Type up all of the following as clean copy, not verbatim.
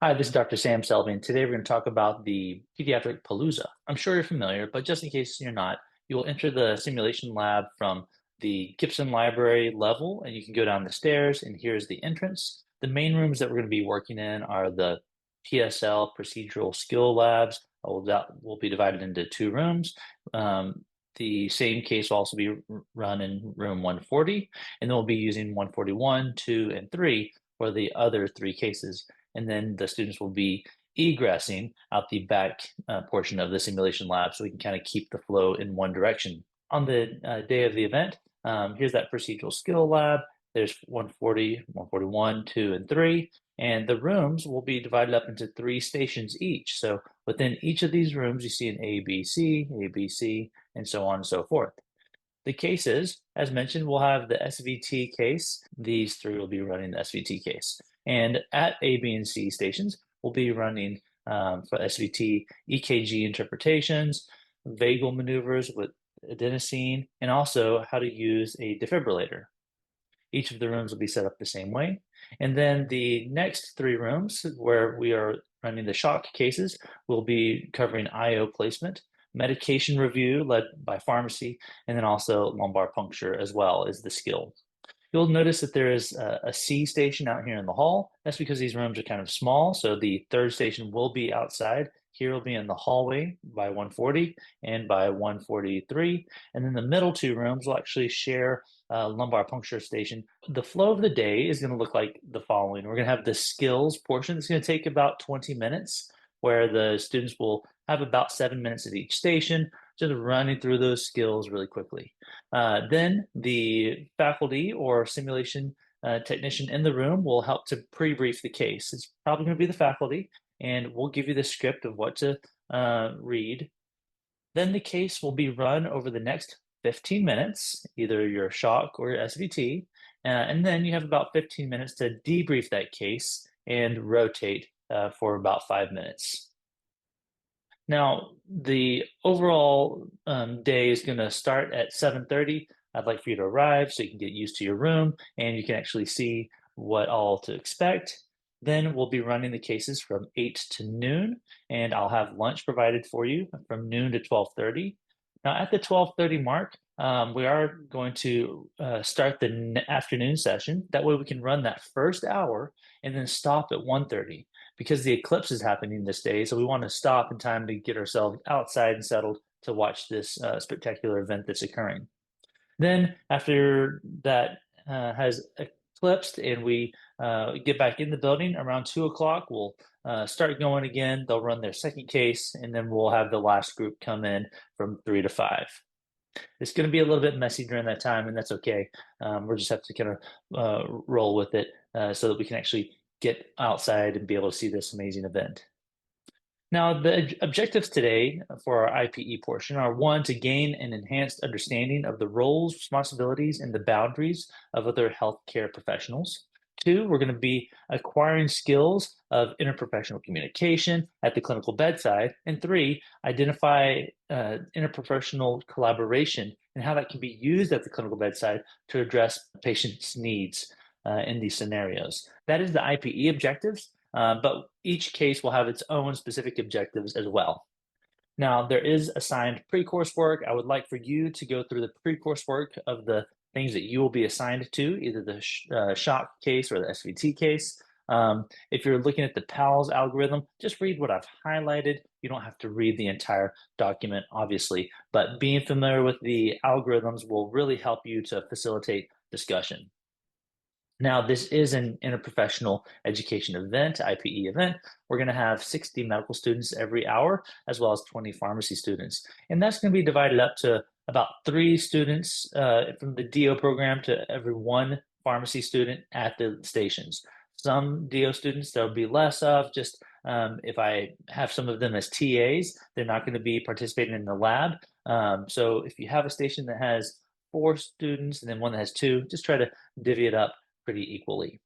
Hi, this is Dr. Sam Selby, and today we're going to talk about the pediatric palooza. I'm sure you're familiar, but just in case you're not, you'll enter the simulation lab from the Gibson Library level, and you can go down the stairs, and here's the entrance. The main rooms that we're going to be working in are the PSL procedural skill labs. That will be divided into two rooms. The same case will also be run in room 140, and then we'll be using 141, 2, and 3 for the other three cases. And then the students will be egressing out the back portion of the simulation lab so we can kind of keep the flow in one direction. On the day of the event, here's that procedural skill lab. There's 140, 141, 2, and 3. And the rooms will be divided up into three stations each. So within each of these rooms, you see an A, B, C, and so on and so forth. The cases, as mentioned, we'll have the SVT case. These three will be running the SVT case. And at A, B, and C stations, we'll be running for SVT EKG interpretations, vagal maneuvers with adenosine, and also how to use a defibrillator. Each of the rooms will be set up the same way. And then the next three rooms where we are running the shock cases will be covering IO placement, medication review led by pharmacy, and then also lumbar puncture as well as the skill. You'll notice that there is a C station out here in the hall. That's because these rooms are kind of small. So the third station will be outside. Here will be in the hallway by 140 and by 143. And then the middle two rooms will actually share a lumbar puncture station. The flow of the day is going to look like the following. We're going to have the skills portion. It's going to take about 20 minutes, where the students will have about 7 minutes at each station, just running through those skills really quickly. Then the faculty or simulation technician in the room will help to pre-brief the case. It's probably going to be the faculty, and we'll give you the script of what to read. Then the case will be run over the next 15 minutes, either your shock or your SVT, and then you have about 15 minutes to debrief that case and rotate for about 5 minutes. Now, the overall day is going to start at 7:30. I'd like for you to arrive so you can get used to your room and you can actually see what all to expect. Then we'll be running the cases from 8 to noon, and I'll have lunch provided for you from noon to 12:30. Now, at the 12:30 mark, we are going to start the afternoon session. That way we can run that first hour and then stop at 1:30 because the eclipse is happening this day. So we want to stop in time to get ourselves outside and settled to watch this spectacular event that's occurring. Then after that has eclipsed and we get back in the building around 2 o'clock, we'll start going again. They'll run their second case, and then we'll have the last group come in from 3 to 5. It's going to be a little bit messy during that time, and that's okay. We'll just have to kind of roll with it so that we can actually get outside and be able to see this amazing event. Now, the objectives today for our IPE portion are one, to gain an enhanced understanding of the roles, responsibilities, and the boundaries of other healthcare professionals. Two, we're going to be acquiring skills of interprofessional communication at the clinical bedside. And three, identify interprofessional collaboration and how that can be used at the clinical bedside to address patients' needs in these scenarios. That is the IPE objectives, but each case will have its own specific objectives as well. Now, there is assigned pre-course work. I would like for you to go through the pre-course work of the things that you will be assigned to, either the shock case or the SVT case. If you're looking at the PALS algorithm, just read what I've highlighted. You don't have to read the entire document, obviously, but being familiar with the algorithms will really help you to facilitate discussion. Now, this is an interprofessional education event, IPE event. We're going to have 60 medical students every hour, as well as 20 pharmacy students. And that's going to be divided up to about 3 students from the DO program to every 1 pharmacy student at the stations. Some DO students there'll be less of, just if I have some of them as TAs, they're not going to be participating in the lab. So if you have a station that has 4 students and then one that has 2, just try to divvy it up pretty equally.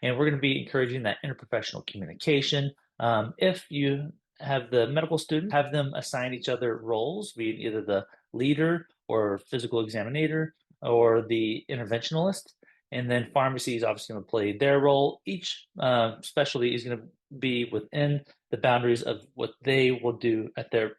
And we're going to be encouraging that interprofessional communication. If you have the medical student, have them assign each other roles, be it either the leader or physical examiner or the interventionalist. And then pharmacy is obviously going to play their role. Each specialty is going to be within the boundaries of what they will do at their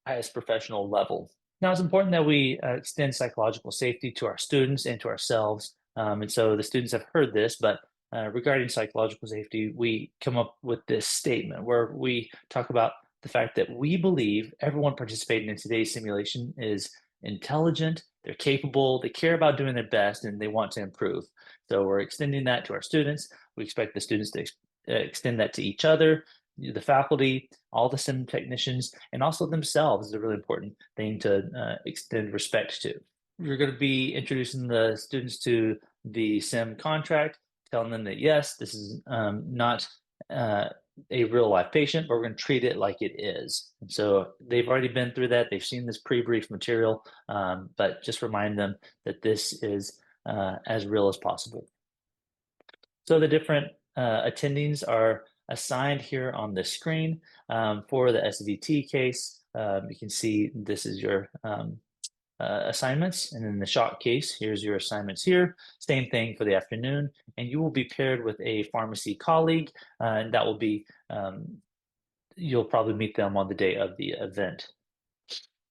highest professional level. Now, it's important that we extend psychological safety to our students and to ourselves. And so the students have heard this, but regarding psychological safety, we come up with this statement where we talk about the fact that we believe everyone participating in today's simulation is intelligent, they're capable, they care about doing their best, and they want to improve. So we're extending that to our students. We expect the students to extend that to each other, the faculty, all the sim technicians, and also themselves is a really important thing to extend respect to. You're going to be introducing the students to the sim contract, telling them that yes, this is not a real life patient, but we're going to treat it like it is. And so they've already been through that. They've seen this pre-brief material, but just remind them that this is as real as possible. So the different attendings are assigned here on the screen. For the SVT case, you can see this is your assignments. And in the shock case, here's your assignments here. Same thing for the afternoon. And you will be paired with a pharmacy colleague, and that will be, you'll probably meet them on the day of the event.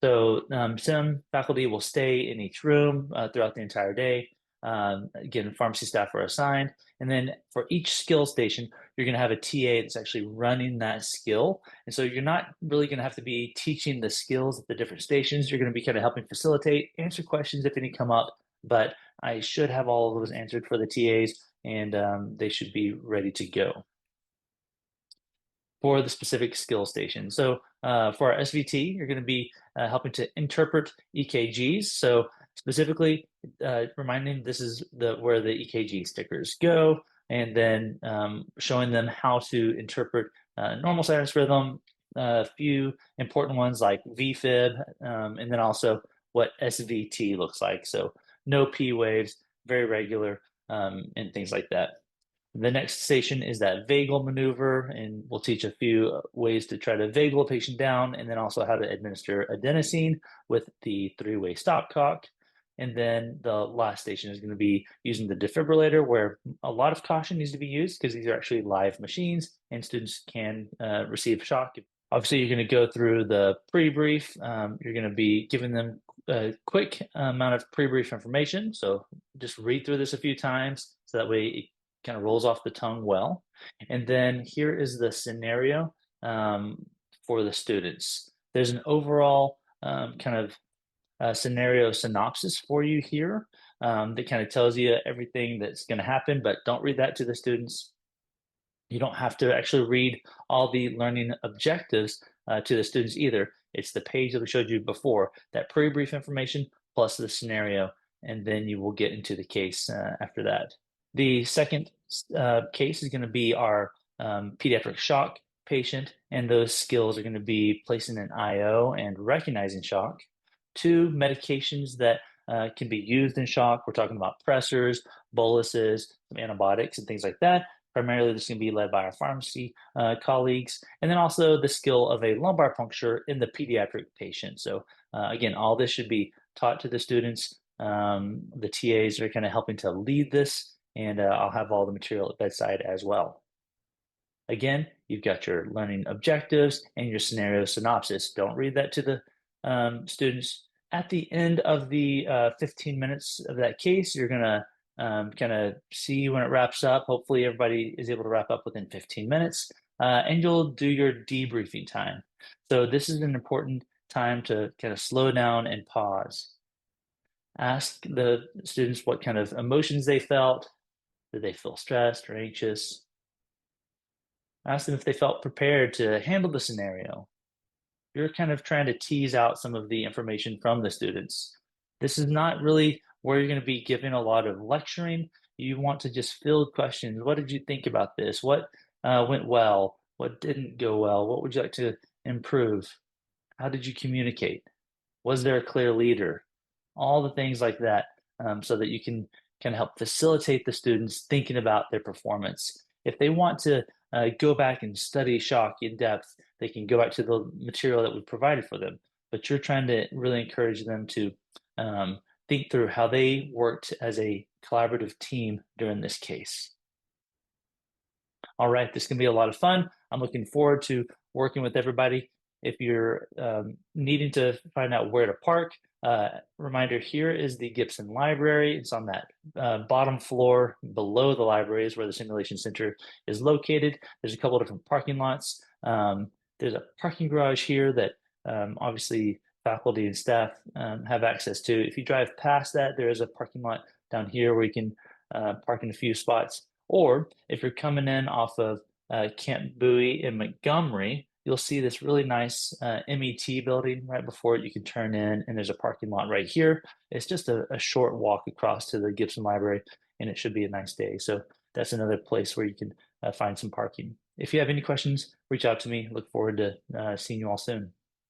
So sim faculty will stay in each room throughout the entire day. Again, pharmacy staff are assigned. And then for each skill station, you're going to have a TA that's actually running that skill. And so you're not really going to have to be teaching the skills at the different stations. You're going to be kind of helping facilitate, answer questions if any come up. But I should have all of those answered for the TAs, and they should be ready to go for the specific skill station. So for our SVT, you're going to be helping to interpret EKGs. So specifically reminding this is where the EKG stickers go, and then showing them how to interpret normal sinus rhythm, a few important ones like VFib, and then also what SVT looks like. So no P waves, very regular, and things like that. The next station is that vagal maneuver, and we'll teach a few ways to try to vagal a patient down, and then also how to administer adenosine with the three-way stopcock. And then the last station is going to be using the defibrillator, where a lot of caution needs to be used because these are actually live machines and students can receive shock. Obviously, you're going to go through the pre-brief. You're going to be giving them a quick amount of pre-brief information. So just read through this a few times so that way it kind of rolls off the tongue well. And then here is the scenario for the students. There's an overall kind of scenario synopsis for you here that kind of tells you everything that's going to happen, but don't read that to the students. You don't have to actually read all the learning objectives to the students either. It's the page that we showed you before, that pre-brief information plus the scenario, and then you will get into the case after that. The second case is going to be our pediatric shock patient, and those skills are going to be placing an IO and recognizing shock. Two medications that can be used in shock. We're talking about pressors, boluses, some antibiotics, and things like that. Primarily, this is going to be led by our pharmacy colleagues, and then also the skill of a lumbar puncture in the pediatric patient. So again, all this should be taught to the students. The TAs are kind of helping to lead this, and I'll have all the material at bedside as well. Again, you've got your learning objectives and your scenario synopsis. Don't read that to the students. At the end of the 15 minutes of that case, you're going to kind of see when it wraps up. Hopefully everybody is able to wrap up within 15 minutes, and you'll do your debriefing time. So this is an important time to kind of slow down and pause. Ask the students what kind of emotions they felt. Did they feel stressed or anxious? Ask them if they felt prepared to handle the scenario. You're kind of trying to tease out some of the information from the students. This is not really where you're going to be giving a lot of lecturing. You want to just field questions. What did you think about this? What went well? What didn't go well? What would you like to improve? How did you communicate? Was there a clear leader? All the things like that, so that you can kind of help facilitate the students thinking about their performance. If they want to go back and study shock in depth, they can go back to the material that we provided for them. But you're trying to really encourage them to think through how they worked as a collaborative team during this case. All right, this can be a lot of fun. I'm looking forward to working with everybody. If you're needing to find out where to park, reminder here is the Gibson Library. It's on that bottom floor below the library is where the simulation center is located. There's a couple of different parking lots. There's a parking garage here that obviously faculty and staff have access to. If you drive past that, there is a parking lot down here where you can park in a few spots. Or if you're coming in off of Camp Bowie in Montgomery, you'll see this really nice MET building right before it. You can turn in, and there's a parking lot right here. It's just a short walk across to the Gibson Library, and it should be a nice day. So that's another place where you can find some parking. If you have any questions, reach out to me. Look forward to seeing you all soon.